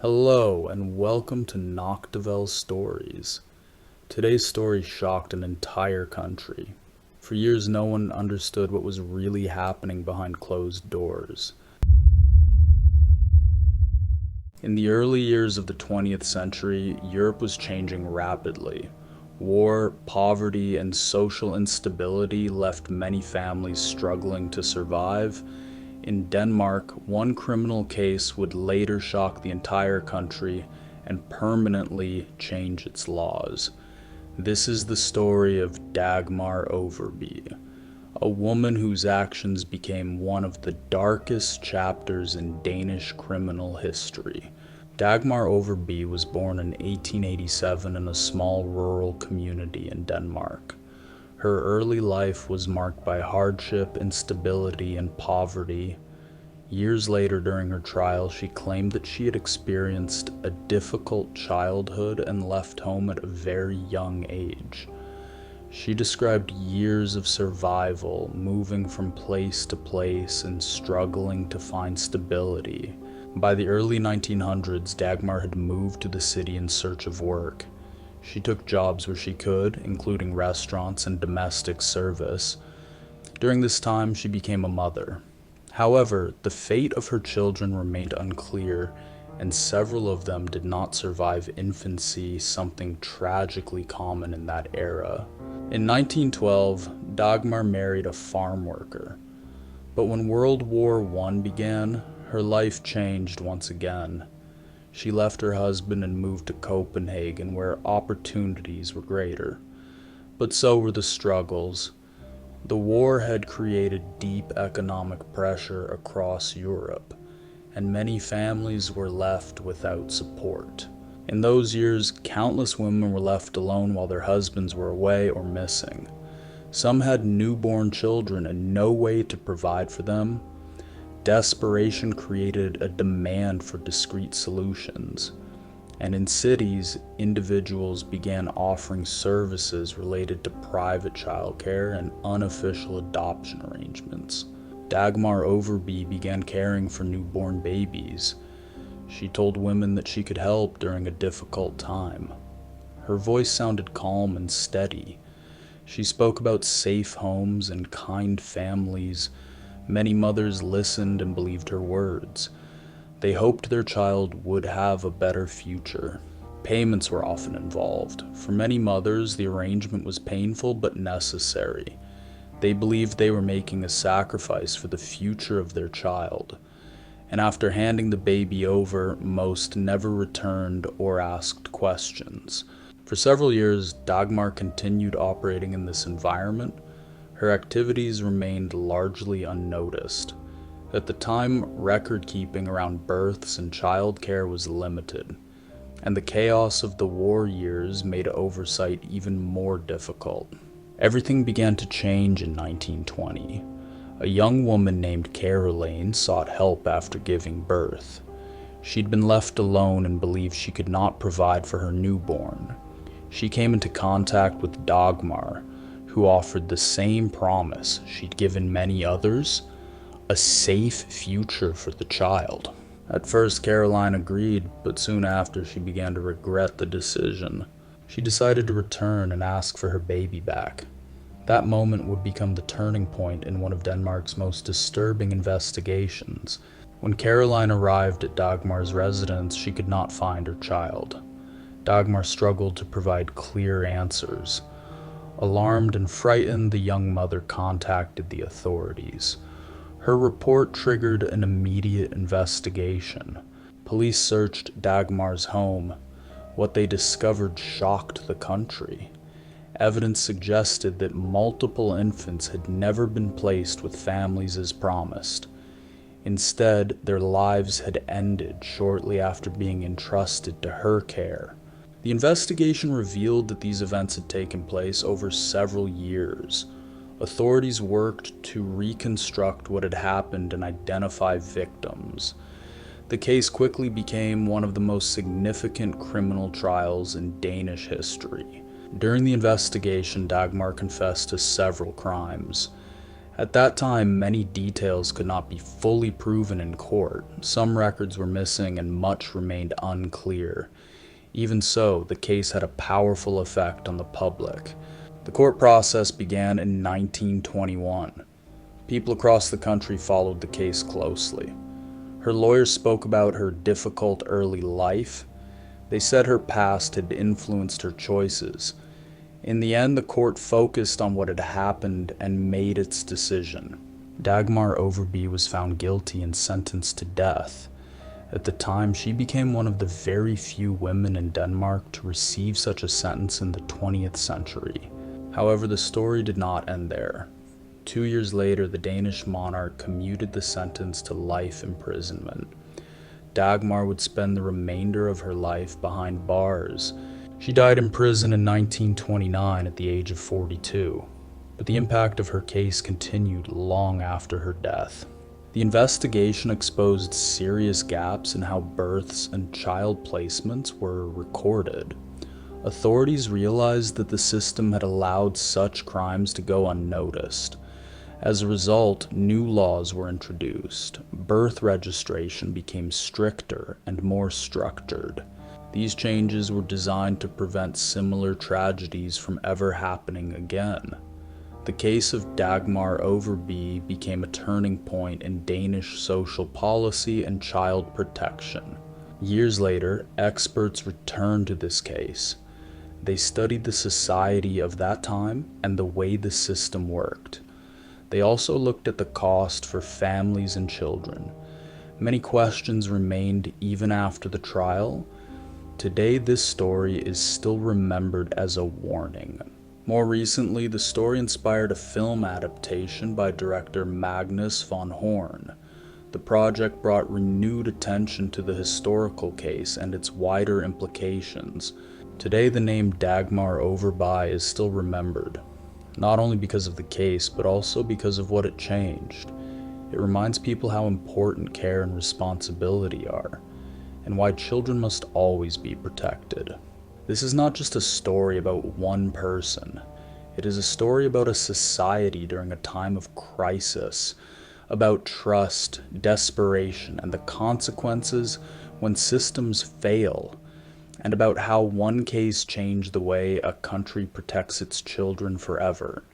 Hello, and welcome to Noctivel Stories. Today's story shocked an entire country. For years, no one understood what was really happening behind closed doors. In the early years of the 20th century, Europe was changing rapidly. War, poverty, and social instability left many families struggling to survive. In Denmark, one criminal case would later shock the entire country and permanently change its laws. This is the story of Dagmar Overbye, a woman whose actions became one of the darkest chapters in Danish criminal history. Dagmar Overbye was born in 1887 in a small rural community in Denmark. Her early life was marked by hardship, instability, and poverty. Years later, during her trial, she claimed that she had experienced a difficult childhood and left home at a very young age. She described years of survival, moving from place to place and struggling to find stability. By the early 1900s, Dagmar had moved to the city in search of work. She took jobs where she could, including restaurants and domestic service. During this time, she became a mother. However, the fate of her children remained unclear, and several of them did not survive infancy, something tragically common in that era. In 1912, Dagmar married a farm worker. But when World War I began, her life changed once again. She left her husband and moved to Copenhagen, where opportunities were greater. But so were the struggles. The war had created deep economic pressure across Europe, and many families were left without support. In those years, countless women were left alone while their husbands were away or missing. Some had newborn children and no way to provide for them. Desperation created a demand for discreet solutions. And in cities, individuals began offering services related to private childcare and unofficial adoption arrangements. Dagmar Overbye began caring for newborn babies. She told women that she could help during a difficult time. Her voice sounded calm and steady. She spoke about safe homes and kind families. Many mothers listened and believed her words. They hoped their child would have a better future. Payments were often involved. For many mothers, the arrangement was painful but necessary. They believed they were making a sacrifice for the future of their child. And after handing the baby over, most never returned or asked questions. For several years, Dagmar continued operating in this environment. Her activities remained largely unnoticed. At the time, record-keeping around births and childcare was limited, and the chaos of the war years made oversight even more difficult. Everything began to change in 1920. A young woman named Caroline sought help after giving birth. She'd been left alone and believed she could not provide for her newborn. She came into contact with Dagmar, who offered the same promise she'd given many others: a safe future for the child. At first, Caroline agreed, but soon after she began to regret the decision. She decided to return and ask for her baby back. That moment would become the turning point in one of Denmark's most disturbing investigations. When Caroline arrived at Dagmar's residence, she could not find her child. Dagmar struggled to provide clear answers. Alarmed and frightened, the young mother contacted the authorities. Her report triggered an immediate investigation. Police searched Dagmar's home. What they discovered shocked the country. Evidence suggested that multiple infants had never been placed with families as promised. Instead, their lives had ended shortly after being entrusted to her care. The investigation revealed that these events had taken place over several years. Authorities worked to reconstruct what had happened and identify victims. The case quickly became one of the most significant criminal trials in Danish history. During the investigation, Dagmar confessed to several crimes. At that time, many details could not be fully proven in court. Some records were missing and much remained unclear. Even so, the case had a powerful effect on the public. The court process began in 1921. People across the country followed the case closely. Her lawyers spoke about her difficult early life. They said her past had influenced her choices. In the end, the court focused on what had happened and made its decision. Dagmar Overbye was found guilty and sentenced to death. At the time, she became one of the very few women in Denmark to receive such a sentence in the 20th century. However, the story did not end there. 2 years later, the Danish monarch commuted the sentence to life imprisonment. Dagmar would spend the remainder of her life behind bars. She died in prison in 1929 at the age of 42, but the impact of her case continued long after her death. The investigation exposed serious gaps in how births and child placements were recorded. Authorities realized that the system had allowed such crimes to go unnoticed. As a result, new laws were introduced. Birth registration became stricter and more structured. These changes were designed to prevent similar tragedies from ever happening again. The case of Dagmar Overbye became a turning point in Danish social policy and child protection. Years later, experts returned to this case. They studied the society of that time and the way the system worked. They also looked at the cost for families and children. Many questions remained even after the trial. Today, this story is still remembered as a warning. More recently, the story inspired a film adaptation by director Magnus von Horn. The project brought renewed attention to the historical case and its wider implications. Today, the name Dagmar Overbye is still remembered, not only because of the case, but also because of what it changed. It reminds people how important care and responsibility are, and why children must always be protected. This is not just a story about one person. It is a story about a society during a time of crisis, about trust, desperation, and the consequences when systems fail, and about how one case changed the way a country protects its children forever.